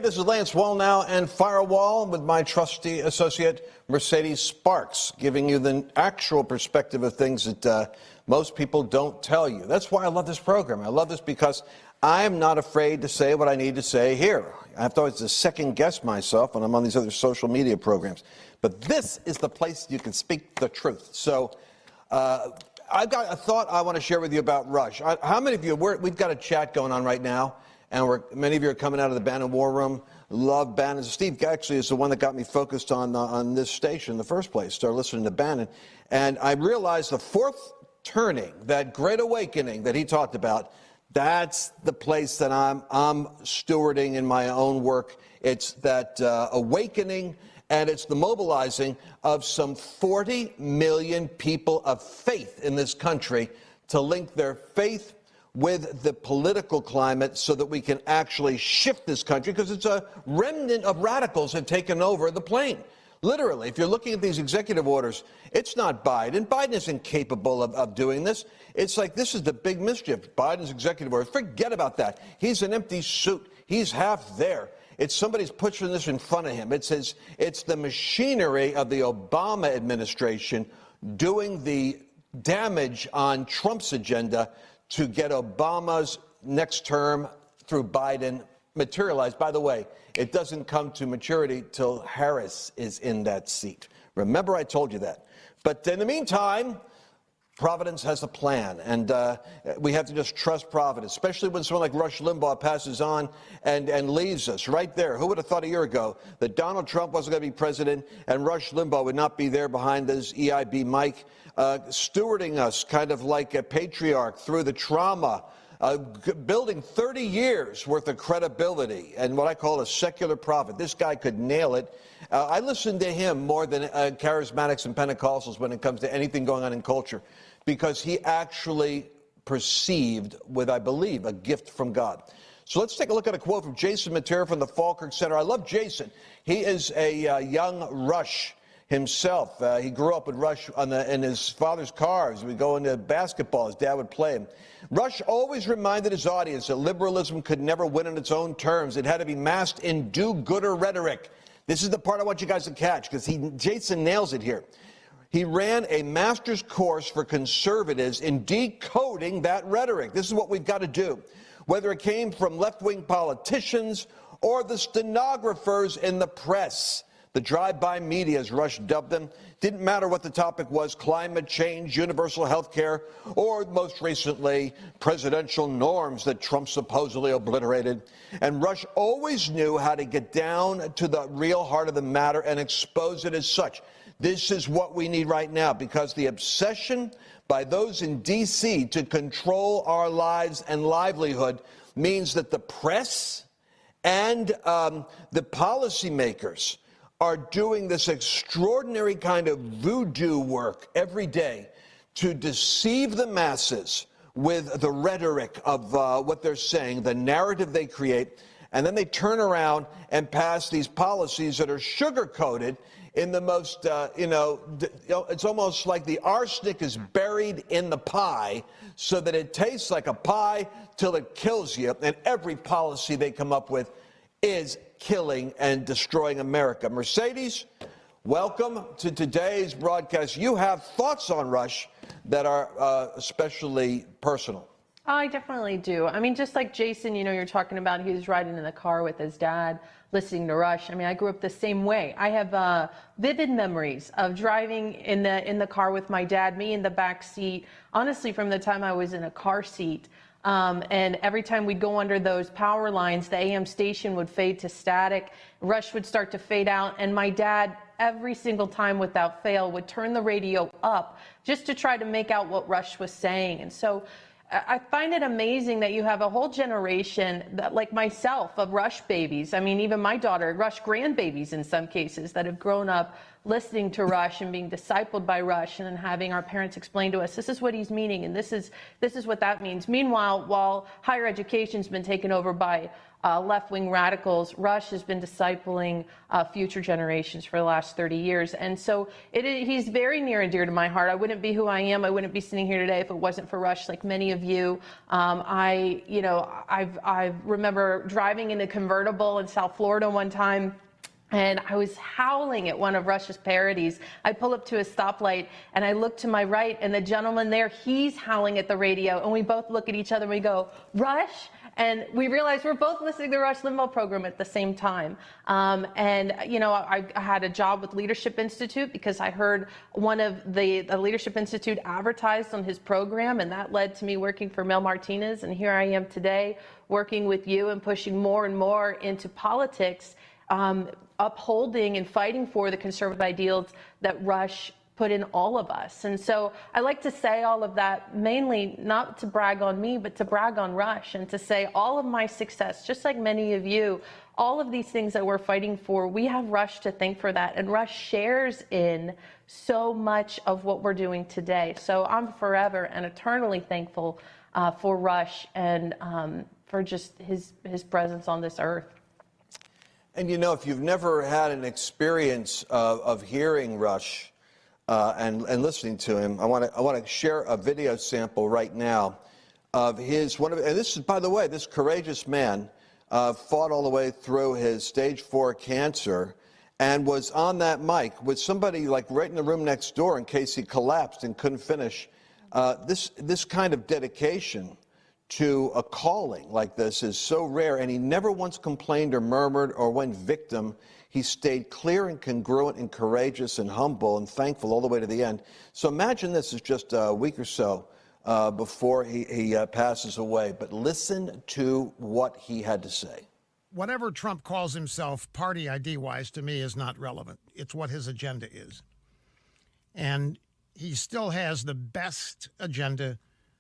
this is Lance Wallnau and Firewall with my trusty associate, Mercedes Sparks, giving you the actual perspective of things that most people don't tell you. That's why I love this program. I love this because I'm not afraid to say what I need to say here. I have to always second guess myself when I'm on these other social media programs. But this is the place you can speak the truth. So I've got a thought I want to share with you about Rush. How many of you, we've got a chat going on right now, and many of you are coming out of the Bannon War Room. Love Bannon. Steve actually is the one that got me focused on this station in the first place. Started listening to Bannon. And I realized the fourth turning, that great awakening that he talked about, that's the place that I'm stewarding in my own work. It's that awakening, and it's the mobilizing of some 40 million people of faith in this country to link their faith with the political climate so that we can actually shift this country, because it's a remnant of radicals have taken over the plane. Literally, if you're looking at these executive orders, it's not Biden. Biden is incapable of doing this. It's like, this is the big mischief. Biden's executive orders, forget about that. He's an empty suit. He's half there. It's somebody's pushing this in front of him. It's the machinery of the Obama administration doing the damage on Trump's agenda to get Obama's next term through Biden materialized. By the way, it doesn't come to maturity till Harris is in that seat. Remember, I told you that. But in the meantime, Providence has a plan, and we have to just trust Providence, especially when someone like Rush Limbaugh passes on and leaves us right there. Who would have thought a year ago that Donald Trump wasn't going to be president and Rush Limbaugh would not be there behind his EIB mic, stewarding us kind of like a patriarch through the trauma, building 30 years worth of credibility and what I call a secular prophet. This guy could nail it. I listen to him more than charismatics and Pentecostals when it comes to anything going on in culture, because he actually perceived with, I believe, a gift from God. So let's take a look at a quote from Jason Matera from the Falkirk Center. I love Jason. He is a young Rush himself. He grew up with Rush in his father's cars. We'd go into basketball. His dad would play him. Rush always reminded his audience that liberalism could never win on its own terms. It had to be masked in do-gooder rhetoric. This is the part I want you guys to catch, because Jason nails it here. He ran a master's course for conservatives in decoding that rhetoric. This is what we've got to do. Whether it came from left-wing politicians or the stenographers in the press. The drive-by media, as Rush dubbed them, didn't matter what the topic was: climate change, universal health care, or most recently, presidential norms that Trump supposedly obliterated. And Rush always knew how to get down to the real heart of the matter and expose it as such. This is what we need right now, because the obsession by those in D.C. to control our lives and livelihood means that the press and the policymakers are doing this extraordinary kind of voodoo work every day to deceive the masses with the rhetoric of what they're saying, the narrative they create, and then they turn around and pass these policies that are sugar-coated in the most, it's almost like the arsenic is buried in the pie so that it tastes like a pie till it kills you, and every policy they come up with is killing and destroying America. Mercedes, welcome to today's broadcast. You have thoughts on Rush that are especially personal. I definitely do. I mean, just like Jason, you're talking about, he was riding in the car with his dad, listening to Rush. I mean, I grew up the same way. I have vivid memories of driving in the car with my dad, me in the back seat, honestly, from the time I was in a car seat. And every time we'd go under those power lines, the AM station would fade to static, Rush would start to fade out, and my dad, every single time without fail, would turn the radio up just to try to make out what Rush was saying. And so I find it amazing that you have a whole generation that, like myself, of Rush babies. I mean, even my daughter, Rush grandbabies in some cases, that have grown up listening to Rush and being discipled by Rush, and then having our parents explain to us, this is what he's meaning and this is what that means. Meanwhile, while higher education's been taken over by left-wing radicals. Rush has been discipling future generations for the last 30 years. And so he's very near and dear to my heart. I wouldn't be who I am. I wouldn't be sitting here today if it wasn't for Rush, like many of you. I remember driving in a convertible in South Florida one time, and I was howling at one of Rush's parodies. I pull up to a stoplight and I look to my right, and the gentleman there, he's howling at the radio, and we both look at each other and we go, "Rush?" And we realize we're both listening to the Rush Limbaugh program at the same time. I had a job with Leadership Institute because I heard one of the Leadership Institute advertised on his program, and that led to me working for Mel Martinez. And here I am today working with you and pushing more and more into politics, upholding and fighting for the conservative ideals that Rush put in all of us. And so I like to say all of that mainly not to brag on me, but to brag on Rush, and to say all of my success, just like many of you, all of these things that we're fighting for, we have Rush to thank for that. And Rush shares in so much of what we're doing today. So I'm forever and eternally thankful for Rush and for just his presence on this earth. And if you've never had an experience of hearing Rush and listening to him, I want to share a video sample right now of and this is, by the way, this courageous man fought all the way through his stage 4 cancer and was on that mic with somebody like right in the room next door in case he collapsed and couldn't finish. This kind of dedication to a calling like this is so rare, and he never once complained or murmured or went victim. He stayed clear and congruent and courageous and humble and thankful all the way to the end. So imagine this is just a week or so before he passes away, but listen to what he had to say. Whatever Trump calls himself party ID-wise, to me, is not relevant. It's what his agenda is. And he still has the best agenda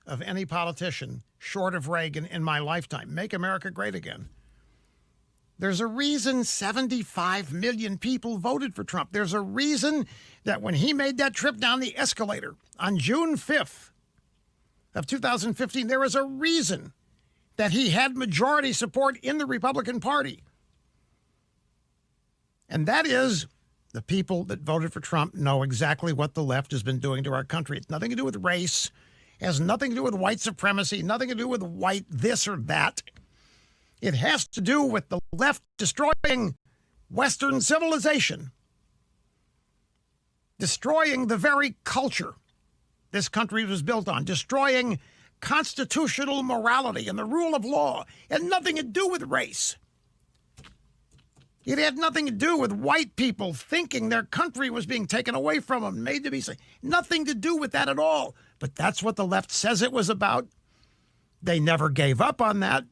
of any politician, short of Reagan, in my lifetime. Make America great again. There's a reason 75 million people voted for Trump. There's a reason that when he made that trip down the escalator on June 5th of 2015, there was a reason that he had majority support in the Republican Party. And that is the people that voted for Trump know exactly what the left has been doing to our country. It's nothing to do with race. It has nothing to do with white supremacy, nothing to do with white this or that. It has to do with the left destroying Western civilization, destroying the very culture this country was built on, destroying constitutional morality and the rule of law. It had nothing to do with race. It had nothing to do with white people thinking their country was being taken away from them, made to be safe. Nothing to do with that at all. But that's what the left says it was about. They never gave up on that.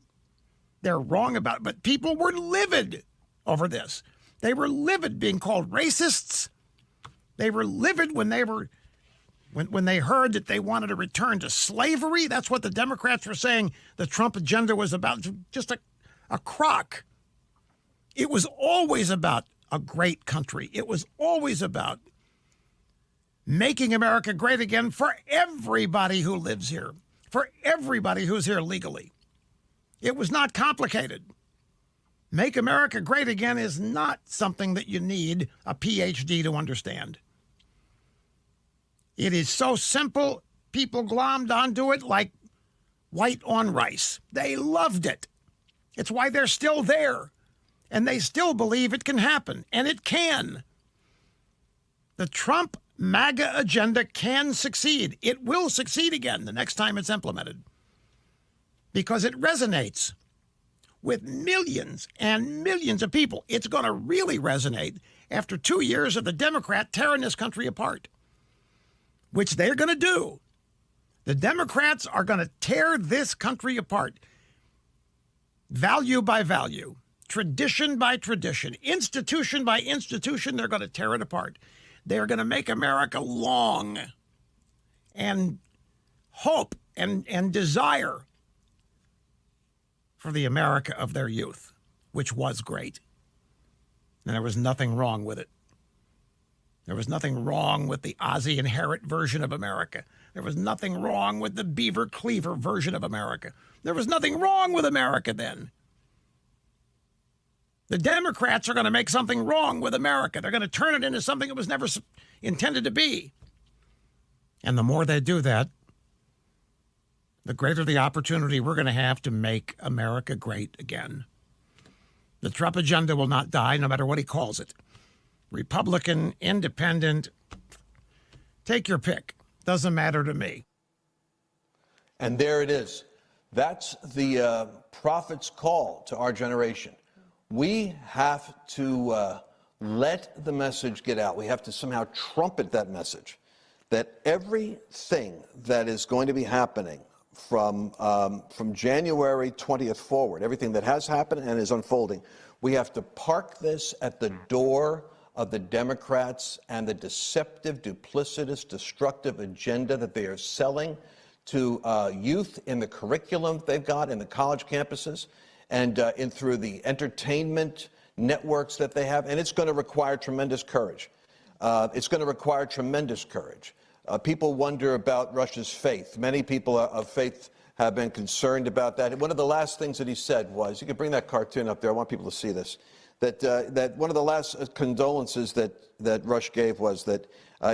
They're wrong about it. But people were livid over this. They were livid being called racists. They were livid when they heard that they wanted to return to slavery. That's what the Democrats were saying the Trump agenda was about. Just a crock. It was always about a great country. It was always about making America great again for everybody who lives here, for everybody who's here legally. It was not complicated. Make America great again is not something that you need a PhD to understand. It is so simple, people glommed onto it like white on rice. They loved it. It's why they're still there. And they still believe it can happen, and it can. The Trump MAGA agenda can succeed. It will succeed again the next time it's implemented because it resonates with millions and millions of people. It's going to really resonate after 2 years of the Democrat tearing this country apart, which they're going to do. The Democrats are going to tear this country apart, value by value. Tradition by tradition, institution by institution, they're going to tear it apart. They're going to make America long and hope and desire for the America of their youth, which was great. And there was nothing wrong with it. There was nothing wrong with the Ozzie and Harriet version of America. There was nothing wrong with the Beaver Cleaver version of America. There was nothing wrong with America then. The Democrats are going to make something wrong with America. They're going to turn it into something it was never intended to be. And the more they do that, the greater the opportunity we're going to have to make America great again. The Trump agenda will not die, no matter what he calls it. Republican, independent, take your pick. Doesn't matter to me. And there it is. That's the prophet's call to our generation. We have to let the message get out. We have to somehow trumpet that message that everything that is going to be happening from January 20th forward, everything that has happened and is unfolding, we have to park this at the door of the Democrats and the deceptive, duplicitous, destructive agenda that they are selling to youth in the curriculum they've got in the college campuses and through the entertainment networks that they have. And it's going to require tremendous courage. It's going to require tremendous courage. People wonder about Rush's faith. Many people of faith have been concerned about that. One of the last things that he said was, you can bring that cartoon up there, I want people to see this, that one of the last condolences that Rush gave was that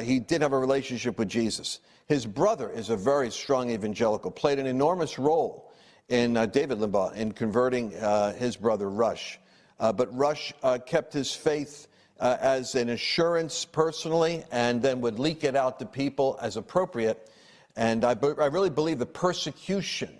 he did have a relationship with Jesus. His brother is a very strong evangelical, played an enormous role in David Limbaugh in converting his brother Rush. But Rush kept his faith as an assurance personally, and then would leak it out to people as appropriate. And I really believe the persecution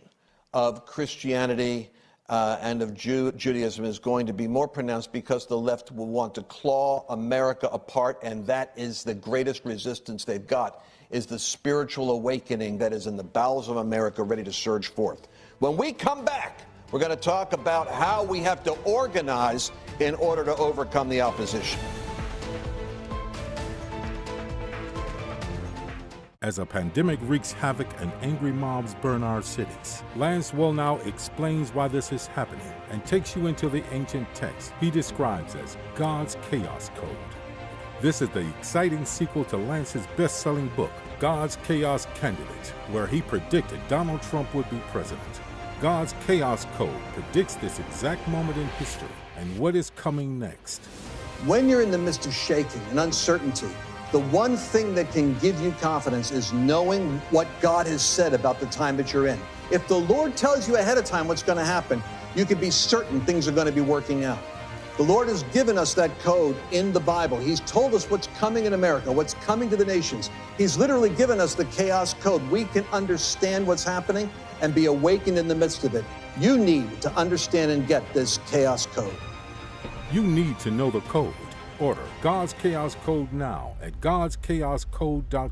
of Christianity and of Judaism is going to be more pronounced because the left will want to claw America apart, and that is the greatest resistance they've got, is the spiritual awakening that is in the bowels of America ready to surge forth. When we come back, we're going to talk about how we have to organize in order to overcome the opposition. As a pandemic wreaks havoc and angry mobs burn our cities, Lance Wallnau explains why this is happening and takes you into the ancient text he describes as God's Chaos Code. This is the exciting sequel to Lance's best-selling book, God's Chaos Candidate, where he predicted Donald Trump would be president. God's Chaos Code predicts this exact moment in history and what is coming next. When you're in the midst of shaking and uncertainty, the one thing that can give you confidence is knowing what God has said about the time that you're in. If the Lord tells you ahead of time what's going to happen, you can be certain things are going to be working out. The Lord has given us that code in the Bible. He's told us what's coming in America, what's coming to the nations. He's literally given us the chaos code. We can understand what's happening and be awakened in the midst of it. You need to understand and get this chaos code. You need to know the code. Order God's Chaos Code now at godschaoscode.com.